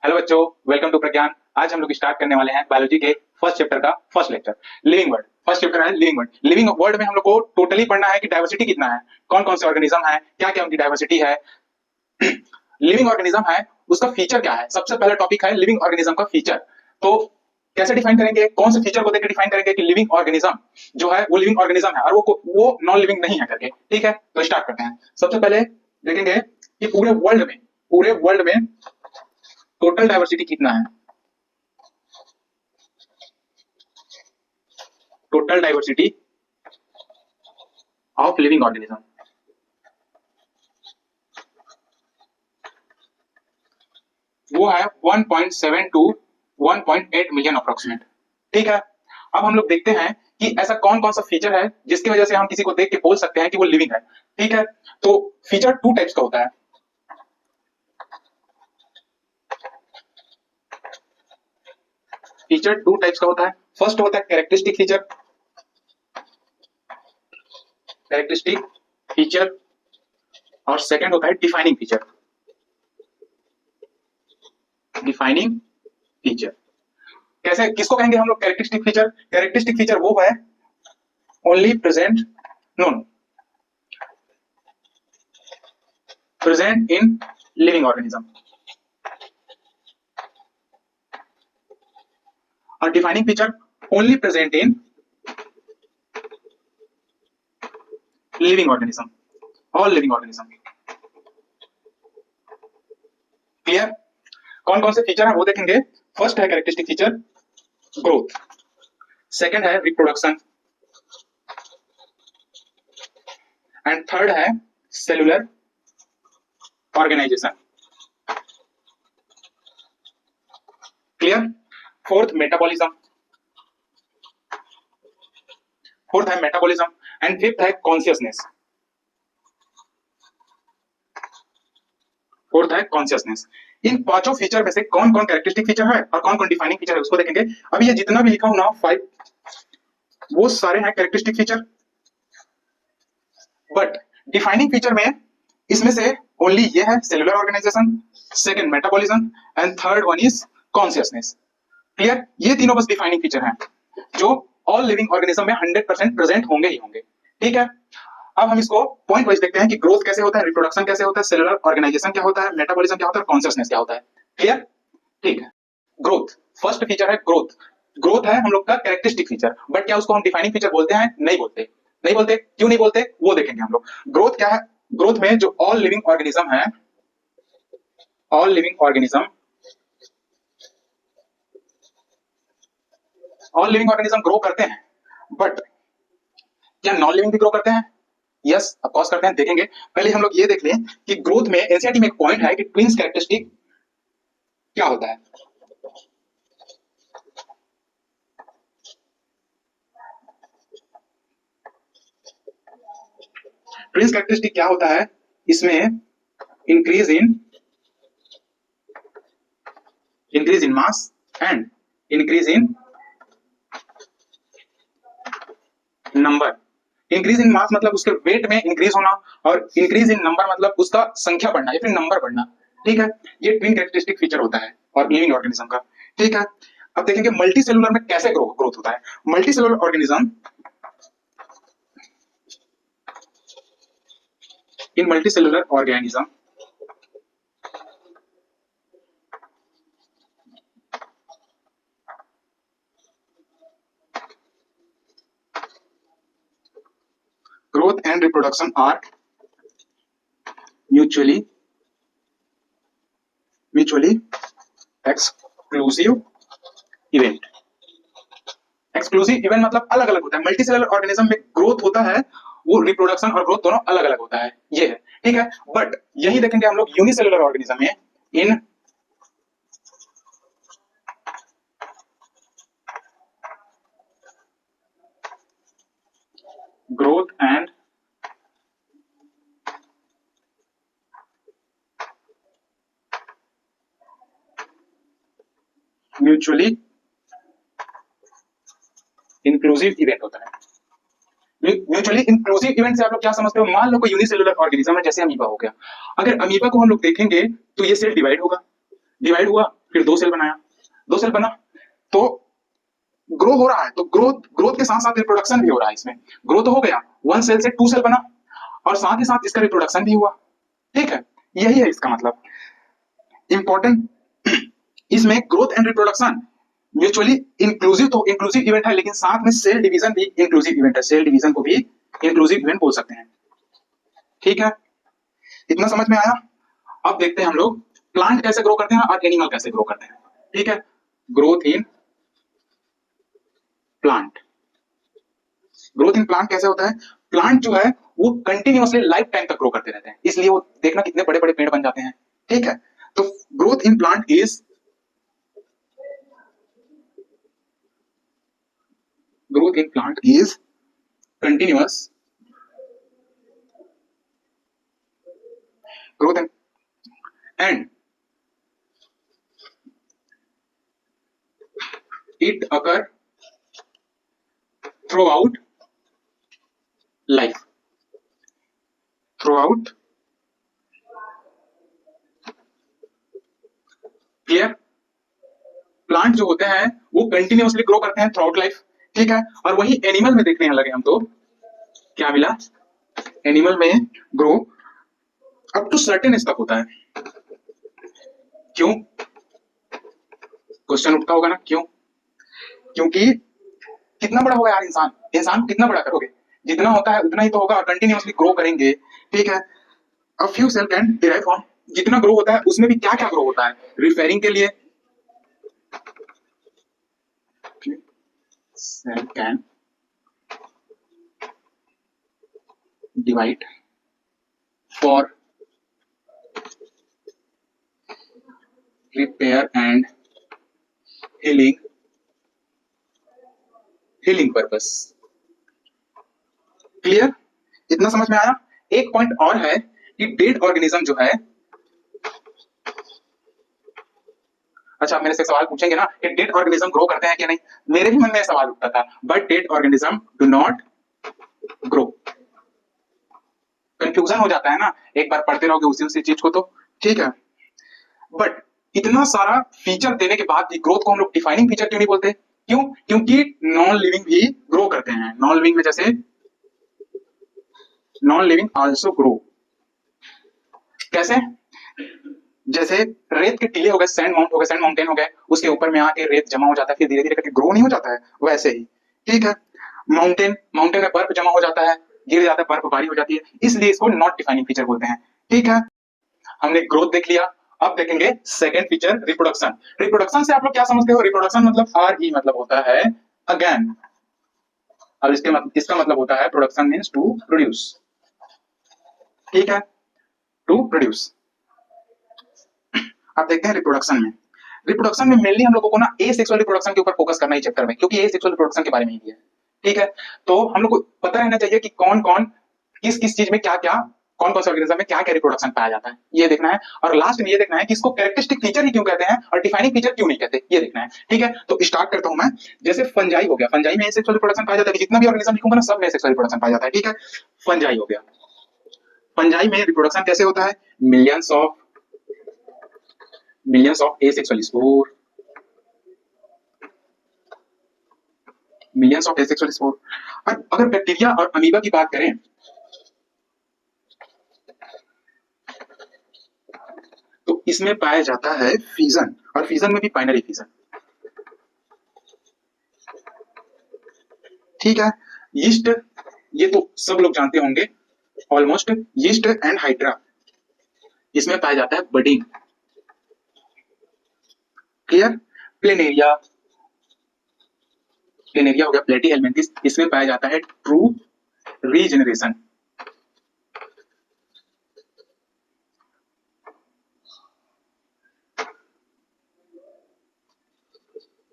Hello बच्चों, welcome to प्रज्ञान। आज हम लोग स्टार्ट करने वाले हैं बायोलॉजी के फर्स्ट चैप्टर का first lecture, living world. First chapter है लिविंग वर्ल्ड। लिविंग वर्ल्ड में हम लोग को टोटली पढ़ना है कि डाइवर्सिटी कितना है, कौन कौन से ऑर्गेनिज्म है, क्या क्या उनकी डाइवर्सिटी है। लिविंग ऑर्गेनिज्म है, उसका फीचर क्या है। सबसे पहला टॉपिक है लिविंग ऑर्गेनिज्म का फीचर। तो कैसे डिफाइन करेंगे, कौन से फीचर को देकर डिफाइन करेंगे कि लिविंग ऑर्गेनिज्म जो है वो लिविंग ऑर्गेनिज्म है और वो नॉन लिविंग नहीं है करके। ठीक है, तो स्टार्ट करते हैं। सबसे पहले देखेंगे कि पूरे वर्ल्ड में टोटल डाइवर्सिटी कितना है। Total diversity of living organism वो है 1.7 टू 1.8 मिलियन अप्रोक्सीमेट। ठीक है, अब हम लोग देखते हैं कि ऐसा कौन कौन सा फीचर है जिसकी वजह से हम किसी को देख के बोल सकते हैं कि वो लिविंग है। ठीक है, तो फीचर टू टाइप्स का होता है। फीचर टू टाइप्स का होता है। फर्स्ट होता है कैरेक्टरिस्टिक फीचर, और सेकंड होता है डिफाइनिंग फीचर। डिफाइनिंग फीचर कैसे, किसको कहेंगे हम लोग कैरेक्टरिस्टिक फीचर? कैरेक्टरिस्टिक फीचर वो है only present in living organism. और defining feature only present in living organism, all living organism. Clear? कौन कौन से फीचर है वो देखेंगे। फर्स्ट है कैरेक्टरिस्टिक फीचर ग्रोथ, सेकंड है रिप्रोडक्शन, एंड थर्ड है सेलुलर ऑर्गेनाइजेशन। क्लियर? फोर्थ है मेटाबॉलिज्म एंड फिफ्थ है कॉन्शियसनेस। इन पांचों फीचर में से कौन कौन कैरेक्टरिस्टिक फीचर है और कौन कौन डिफाइनिंग फीचर है उसको देखेंगे। अभी ये जितना भी लिखा हूं ना 5, वो सारे हैं characteristic feature, but defining feature में इसमें से ओनली ये है cellular organisation, second metabolism and third one is consciousness. Clear? ये तीनों बस डिफाइनिंग फीचर हैं जो ऑल लिविंग ऑर्गेनिज्म में 100% प्रेजेंट होंगे ही होंगे। ठीक है, अब हम इसको पॉइंट वाइज देखते हैं कि ग्रोथ कैसे होता है, रिप्रोडक्शन कैसे होता है, सेलुलर ऑर्गेनाइजेशन क्या होता है, मेटाबॉलिज्म क्या होता है, कॉन्शियसनेस क्या होता है। क्लियर? ठीक है, ग्रोथ फर्स्ट फीचर है। ग्रोथ है हम लोग का कैरेक्टरिस्टिक फीचर, बट क्या उसको हम डिफाइनिंग फीचर बोलते हैं? नहीं बोलते। क्यों नहीं बोलते वो देखेंगे हम लोग। ग्रोथ क्या है? ग्रोथ में जो ऑल लिविंग ऑर्गेनिज्म है, ऑल लिविंग ऑर्गेनिज्म ग्रो करते हैं, बट क्या नॉन लिविंग भी ग्रो करते हैं? यस, ऑफ कोर्स करते हैं। देखेंगे, पहले हम लोग ये देख लें कि ग्रोथ में एनसीईआरटी में एक पॉइंट है कि ट्विन्स कैरेक्टरिस्टिक क्या होता है। ट्विन्स कैरेक्टरिस्टिक क्या होता है? इसमें increase in mass and increase in number. Increase in mass मतलब उसके वेट में इंक्रीज होना, और इंक्रीज इन नंबर मतलब उसका संख्या बढ़ना या फिर नंबर बढ़ना। ठीक है, ये ट्विन कैरेक्टरिस्टिक फीचर होता है और लिविंग ऑर्गेनिज्म का। ठीक है, अब देखेंगे मल्टी सेलुलर में कैसे ग्रोथ होता है। Multi cellular organism, in multi cellular organism growth and reproduction are mutually exclusive event। Exclusive event मतलब अलग अलग होता है। मल्टी सेलुलर ऑर्गेनिज्म में ग्रोथ होता है, वो रिप्रोडक्शन और ग्रोथ दोनों अलग अलग होता है, ये है। ठीक है, बट यही देखेंगे हम लोग यूनिसेलुलर ऑर्गेनिज्म में, in growth and mutually inclusive event होता है। म्यूचुअली इंक्लूसिव इवेंट से आप लोग क्या समझते हो? मान लो कोई यूनिसेलुलर ऑर्गेनिज्म है, जैसे अमीबा हो गया। अगर अमीबा को हम लोग देखेंगे तो ये सेल डिवाइड हुआ, फिर 2 सेल बनाया, 2 सेल बना तो ग्रो हो रहा है, तो ग्रोथ ग्रोथ के साथ साथ रिप्रोडक्शन भी हो रहा है। इसमें ग्रोथ हो गया, 1 सेल से 2 सेल बना और साथ ही साथ इसका रिप्रोडक्शन भी हुआ। ठीक है, यही है इसका मतलब इंपॉर्टेंट। इसमें growth and reproduction mutually inclusive, तो इंक्लूसिव इवेंट है, लेकिन साथ में सेल डिवीजन भी इंक्लूसिव इवेंट है, सेल डिवीजन को भी इंक्लूसिव इवेंट बोल सकते हैं। ठीक है, इतना समझ में आया। अब देखते हैं हम लोग प्लांट कैसे ग्रो करते हैं और एनिमल कैसे ग्रो करते हैं। ठीक है, growth in plant, growth in plant कैसे होता है? प्लांट जो है वो कंटिन्यूअसली लाइफ टाइम तक ग्रो करते रहते हैं, इसलिए वो देखना कितने बड़े बड़े पेड़ बन जाते हैं। ठीक है, तो growth in plant is, growth in plant is continuous growth and it occur throughout life, throughout, clear? Plant जो होते हैं वो कंटिन्यूअसली ग्रो करते हैं थ्रू आउट लाइफ। ठीक है, और वही एनिमल में देखने लगे हम तो क्या मिला, एनिमल में grow up to certain age तक होता है। क्यों? क्वेश्चन उठता होगा ना, क्यों? क्योंकि कितना बड़ा होगा यार इंसान, इंसान को कितना बड़ा करोगे, जितना होता है उतना ही तो होगा और कंटिन्यूअसली ग्रो करेंगे। ठीक है, a few cell can derive from, जितना ग्रो होता है उसमें भी क्या क्या ग्रो होता है, रिफेरिंग के लिए cell can divide for repair and healing, healing purpose. Clear, इतना समझ में आया। एक पॉइंट और है कि डेड ऑर्गेनिज्म जो है, अच्छा मेरे से सवाल पूछेंगे ना कि डेड ऑर्गेनिज्म ग्रो करते हैं कि नहीं, मेरे भी मन में सवाल उठता था, but dead organism do not grow. Confusion हो जाता है ना, एक बार पढ़ते रहोगे उसी उसी चीज को तो। ठीक है, बट इतना सारा फीचर देने के बाद भी ग्रोथ को हम लोग डिफाइनिंग फीचर क्यों नहीं बोलते? क्यों? क्योंकि नॉन लिविंग भी ग्रो करते हैं, नॉन लिविंग में जैसे नॉन लिविंग आल्सो ग्रो। कैसे? जैसे रेत के टीले हो गए, सैंड माउंट हो गए, सैंड माउंटेन हो गए, उसके ऊपर में आके रेत जमा हो जाता है, फिर धीरे धीरे करके ग्रो नहीं हो जाता है, वैसे ही। ठीक है, माउंटेन, माउंटेन में बर्फ जमा हो जाता है, गिर जाता है, बर्फबारी हो जाती है, इसलिए इसको नॉट डिफाइनिंग फीचर बोलते हैं। ठीक है, हमने ग्रोथ देख लिया। अब देखेंगे सेकंड फीचर, रिप्रोडक्शन। रिप्रोडक्शन से आप लोग क्या समझते हो? रिप्रोडक्शन मतलब आर ई मतलब होता है अगेन, अब इसका मतलब होता है प्रोडक्शन मीन्स टू प्रोड्यूस। ठीक है, टू प्रोड्यूस। अब देखते हैं रिप्रोडक्शन में, रिप्रोडक्शन में मेनली हम लोगों को ना ए सेक्सुअल रिप्रोडक्शन के ऊपर फोकस करना है चैप्टर में, क्योंकि ए सेक्सुअल रिप्रोडक्शन के बारे में ही है। ठीक है, तो हम लोग को पता रहना चाहिए कि कौन कौन किस किस चीज में क्या क्या, कौन कौन से ऑर्गेनिज्म में क्या क्या रिप्रोडक्शन पाया जाता है, ये देखना है। और लास्ट में ये देखना है कि इसको कैरेक्टरिस्टिक फीचर ही क्यों कहते हैं और डिफाइनिंग फीचर क्यों नहीं कहते, ये देखना है। ठीक है, तो स्टार्ट करता हूं मैं। जैसे फंजाई हो गया, फंजाई में सेक्सुअल रिप्रोडक्शन पाया जाता है, जितना भी ऑर्गेनिज्म लिखूंगा ना सब में सेक्सुअल रिप्रोडक्शन पाया जाता है। ठीक है, फंजाई हो गया, फंजाई में रिप्रोडक्शन कैसे होता है? Millions of asexual spore, millions of asexual spore. और अगर बैक्टीरिया और अमीबा की बात करें तो इसमें पाया जाता है फीजन, और फीजन में भी बाइनरी फीजन। ठीक है, यीस्ट, ये तो सब लोग जानते होंगे ऑलमोस्ट, यीस्ट एंड हाइड्रा, इसमें पाया जाता है बडिंग। क्लियर, प्लेनेरिया, प्लेनेरिया हो गया, प्लेटी हेलमिंथिस, इसमें पाया जाता है ट्रू रीजनरेशन।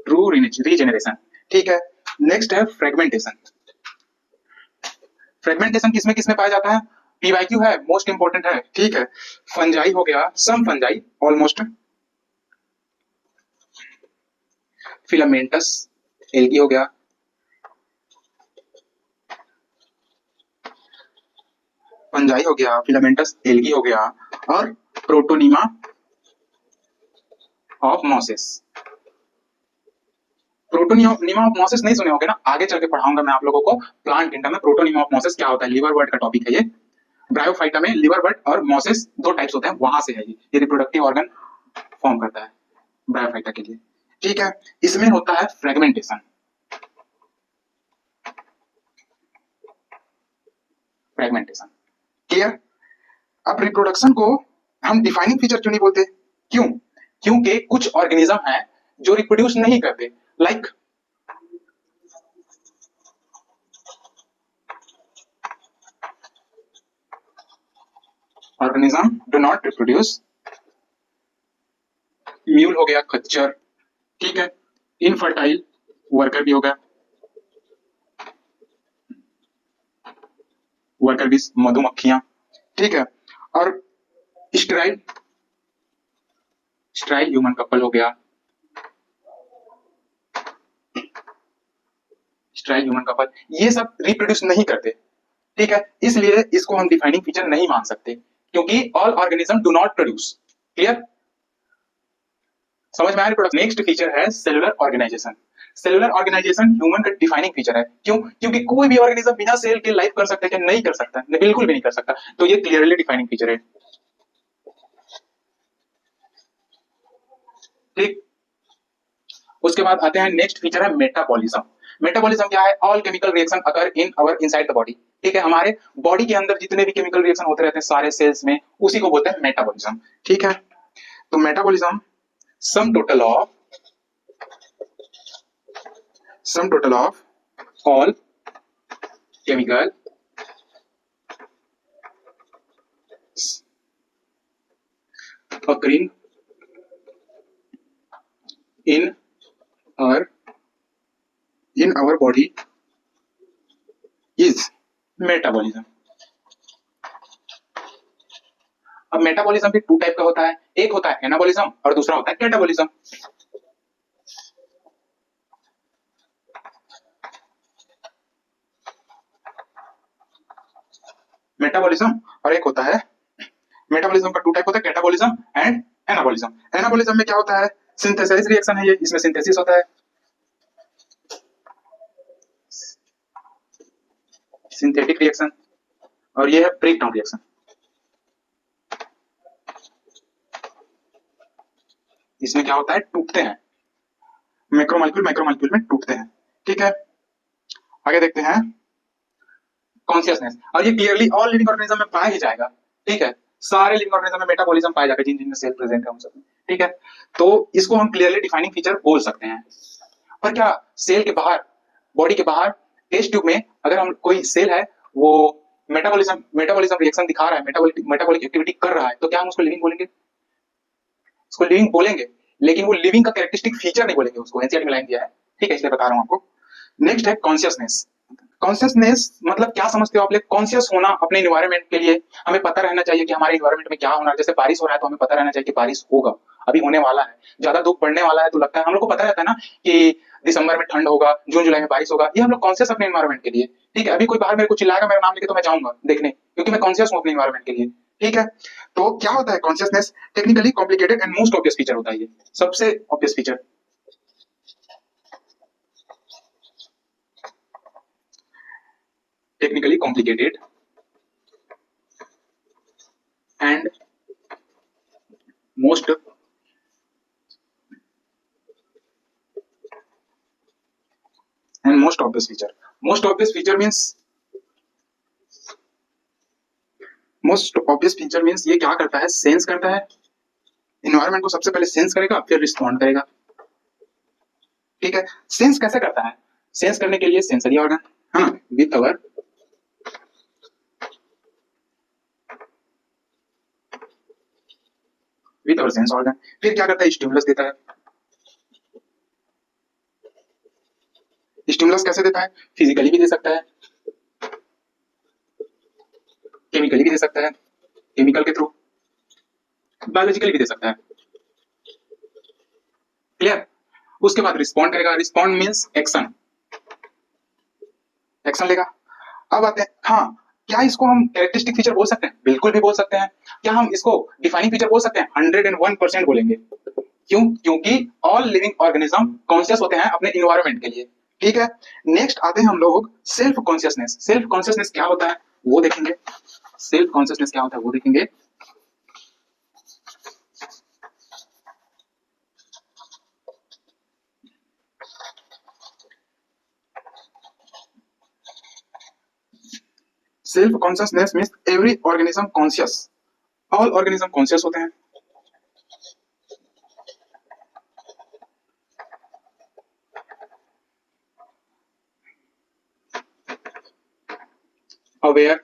True regeneration. ठीक है, नेक्स्ट है फ्रेगमेंटेशन। फ्रेगमेंटेशन किसमें किसमें पाया जाता है? पीवाईक्यू है, मोस्ट इंपोर्टेंट है। ठीक है, फंजाई हो गया, सम फंजाई ऑलमोस्ट, फिलामेंटस एल्गी हो गया, फंजाई हो गया, फिलामेंटस एल्गी हो गया, और protonema of mosses. Protonema of mosses नहीं सुने होगे ना, आगे चल के पढ़ाऊंगा मैं आप लोगों को प्लांट किंगडम में प्रोटोनिमा ऑफ मॉसेस क्या होता है। लिवर वर्ड का टॉपिक है ये। ब्रायोफाइटा में लिवर वर्ड और मॉसेस दो टाइप्स होते हैं, वहां से है ये रिप्रोडक्टिव ऑर्गन फॉर्म करता है ब्रायोफाइटा के लिए। ठीक है, इसमें होता है फ्रेगमेंटेशन। Fragmentation clear. अब रिप्रोडक्शन को हम डिफाइनिंग फीचर क्यों नहीं बोलते? क्यों? क्योंकि कुछ ऑर्गेनिज्म हैं जो रिप्रोड्यूस नहीं करते, like organism do not reproduce. Mule हो गया, खच्चर, ठीक है, इनफर्टाइल वर्कर भी हो गया, वर्कर भी मधुमक्खियां, ठीक है, और स्टेराइल स्टेराइल ह्यूमन कपल हो गया, स्टेराइल ह्यूमन कपल, ये सब रिप्रोड्यूस नहीं करते। ठीक है, इसलिए इसको हम डिफाइनिंग फीचर नहीं मान सकते, क्योंकि all organism do not produce. Clear, समझ में आया? नेक्स्ट फीचर है cellular organisation. Cellular organisation human का डिफाइनिंग फीचर है। क्यों? क्योंकि कोई भी ऑर्गेनिज्म बिना सेल के लाइफ कर सकता है क्या? नहीं कर सकता, बिल्कुल भी नहीं कर सकता। तो ये क्लियरली डिफाइनिंग फीचर है। ठीक, उसके बाद आते हैं नेक्स्ट फीचर है मेटाबॉलिज्म। मेटाबॉलिज्म क्या है? All chemical reaction occur in our inside the body. ठीक है, हमारे बॉडी के अंदर जितने भी केमिकल रिएक्शन होते रहते हैं सारे सेल्स में, उसी को बोलते हैं मेटाबॉलिज्म। ठीक है, तो metabolism sum total of all chemical occurring in our body is metabolism। अब मेटाबॉलिज्म भी टू टाइप का होता है, एक होता है एनाबॉलिज्म और दूसरा होता है कैटाबॉलिज्म। मेटाबॉलिज्म और एक होता है, मेटाबॉलिज्म का टू टाइप होता है, कैटाबॉलिज्म एंड एनाबॉलिज्म। एनाबॉलिज्म में क्या होता है? सिंथेसाइज रिएक्शन है ये, इसमें सिंथेसिस होता है, सिंथेटिक रिएक्शन, और ये है ब्रेकडाउन रिएक्शन। इसमें क्या होता है? टूटते हैं, मैक्रोमोलेक्यूल में टूटते हैं। ठीक है, आगे देखते हैं कॉन्शियसनेस, और ये क्लियरली ऑल लिविंग ऑर्गेनिज्म में पाया ही जाएगा। ठीक है, सारे लिविंग ऑर्गेनिज्म में मेटाबॉलिज्म पाया जाएगा, जिन जिनमें सेल प्रेजेंट है उन सब में। ठीक है, तो इसको हम क्लियरली डिफाइनिंग फीचर बोल सकते हैं। पर क्या सेल के बाहर, बॉडी के बाहर टेस्ट ट्यूब में अगर हम कोई सेल है वो मेटाबॉलिज्म रिएक्शन दिखा रहा है, मेटाबॉलिक एक्टिविटी कर रहा है, तो क्या हम उसको लिविंग बोलेंगे? उसको लिविंग बोलेंगे, लेकिन वो लिविंग का कैरेक्टरिस्टिक फीचर नहीं बोलेंगे उसको, एनसीईआरटी में लाइन दिया है। ठीक है, इसलिए बता रहा हूं आपको। नेक्स्ट है कॉन्शियसनेस। कॉन्शियसनेस मतलब क्या समझते हो आप लोग? कॉन्शियस होना अपने इन्वायरमेंट के लिए। हमें पता रहना चाहिए कि हमारे इन्वायरमेंट में क्या होना है। जैसे बारिश हो रहा है तो हमें पता रहना चाहिए कि बारिश होगा, अभी होने वाला है। ज्यादा धूप पड़ने वाला है तो लगता है, हम लोग को पता रहता है ना कि दिसंबर में ठंड होगा, जून जुलाई में बारिश होगा। ये हम लोग कॉन्शियस अपने इन्वायरमेंट के लिए। ठीक है, अभी कोई बाहर मेरे को चिल्लाएगा मेरा नाम लेके तो मैं जाऊंगा देखने, क्योंकि मैं कॉन्शियस हूं अपने इन्वायरमेंट के लिए। ठीक है, तो क्या होता है consciousness? Technically complicated and most obvious feature होता है ये, सबसे obvious feature. Technically complicated and most obvious feature। most obvious feature means ये क्या करता है? सेंस करता है इन्वायरमेंट को। सबसे पहले सेंस करेगा, फिर रिस्पॉन्ड करेगा। ठीक है, सेंस कैसे करता है? सेंस करने के लिए सेंसरी ऑर्गन है ना, विथ अवर सेंस ऑर्गन। फिर क्या करता है? स्टिमुलस देता है। स्टिमुलस कैसे देता है? फिजिकली भी दे सकता है, केमिकली भी दे सकता है, केमिकल के थ्रू, बायोलॉजिकली भी दे सकता है। क्लियर? उसके बाद रिस्पॉन्ड करेगा। रिस्पॉन्ड मींस एक्शन, एक्शन लेगा। अब आते हैं, हाँ, क्या इसको हम कैरेक्टरिस्टिक फीचर बोल सकते हैं? बिल्कुल भी बोल सकते हैं। क्या हम इसको डिफाइनिंग फीचर बोल सकते हैं? 101% बोलेंगे। क्यों? क्योंकि ऑल लिविंग ऑर्गेनिज्म कॉन्शियस होते हैं अपने इन्वायरमेंट के लिए। ठीक है, नेक्स्ट आते हैं हम लोग सेल्फ कॉन्शियसनेस। सेल्फ कॉन्शियसनेस क्या होता है वो देखेंगे। सेल्फ कॉन्शियसनेस क्या होता है वो देखेंगे। Self consciousness means every organism conscious, all organism conscious होते हैं। Aware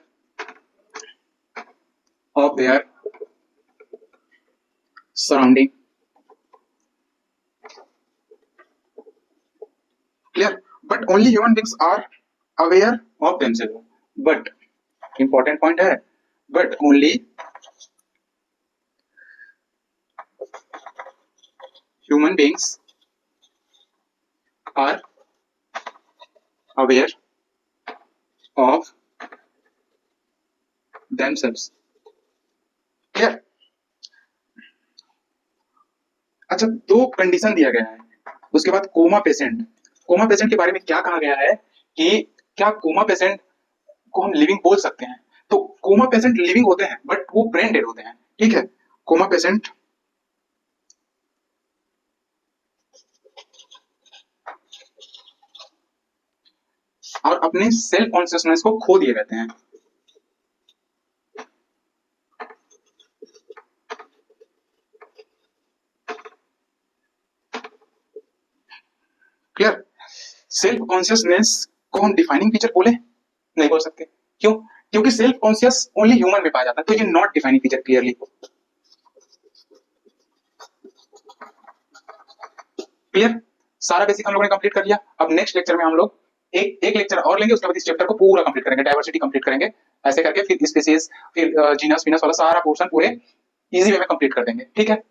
of their surrounding. Clear? But only human beings are aware of themself. But important point है, but only human beings are aware of themselves। Clear? अच्छा, दो condition दिया गया है। उसके बाद कोमा पेशेंट। कोमा पेशेंट के बारे में क्या कहा गया है कि क्या कोमा पेशेंट को हम लिविंग बोल सकते हैं? तो कोमा पेशेंट लिविंग होते हैं बट वो ब्रेन डेड होते हैं। ठीक है, कोमा पेशेंट और अपने सेल्फ कॉन्शियसनेस को खो दिए रहते हैं। क्लियर? सेल्फ कॉन्शियसनेस को हम डिफाइनिंग फीचर बोले नहीं बोल सकते। क्यों? क्योंकि सेल्फ कॉन्शियस ओनली ह्यूमन में पाया जाता है, तो ये not defining feature clearly. Clear? सारा बेसिक हम लोगों ने कंप्लीट कर लिया। अब नेक्स्ट लेक्चर में हम लोग एक लेक्चर और लेंगे, उसके बाद इस चैप्टर को पूरा कंप्लीट करेंगे, डाइवर्सिटी कंप्लीट करेंगे। ऐसे करके फिर स्पीसीज, फिर जीनस, वीनस वाला सारा पोर्शन पूरे इजी वे में कंप्लीट कर देंगे। ठीक है?